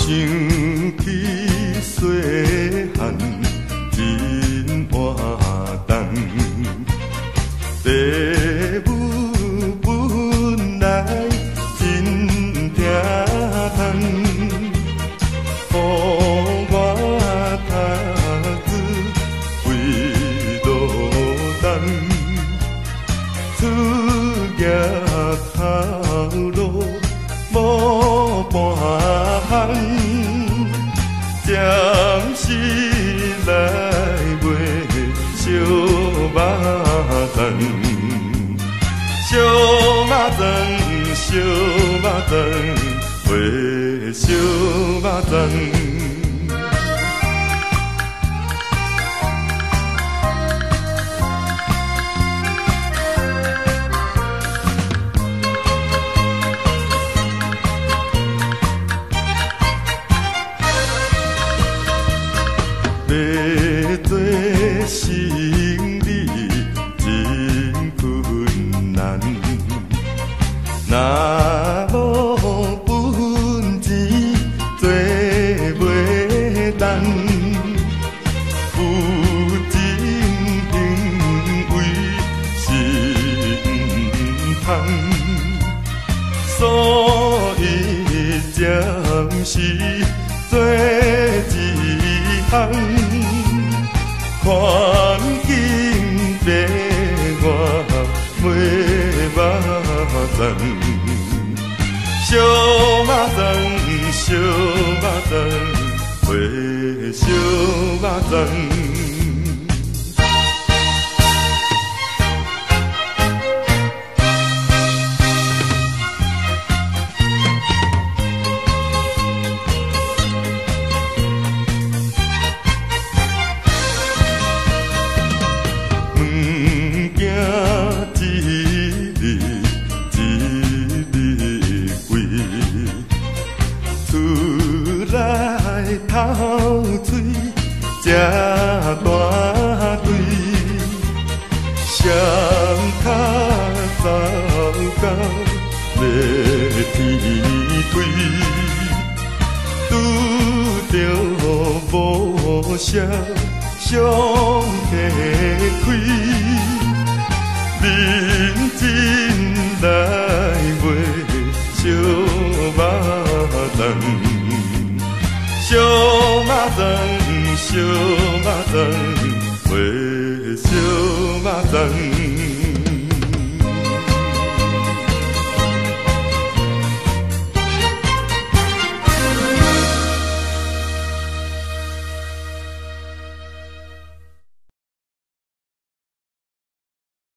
起细汉真活动，父母本来真疼痛，予我读书为落单，出业头路无半项。暂时来卖小肉粽，小肉粽，小肉粽，卖小肉粽。要做生意真困难，若无本钱做袂当，有真行为是毋通，所以暂时做一项。环境变我卖肉粽，小肉粽，小肉粽，卖小肉粽。透嘴这大堆，双脚走到要天归，拄着无少伤体开，认真来卖小肉粽。小肉粽，小肉粽，卖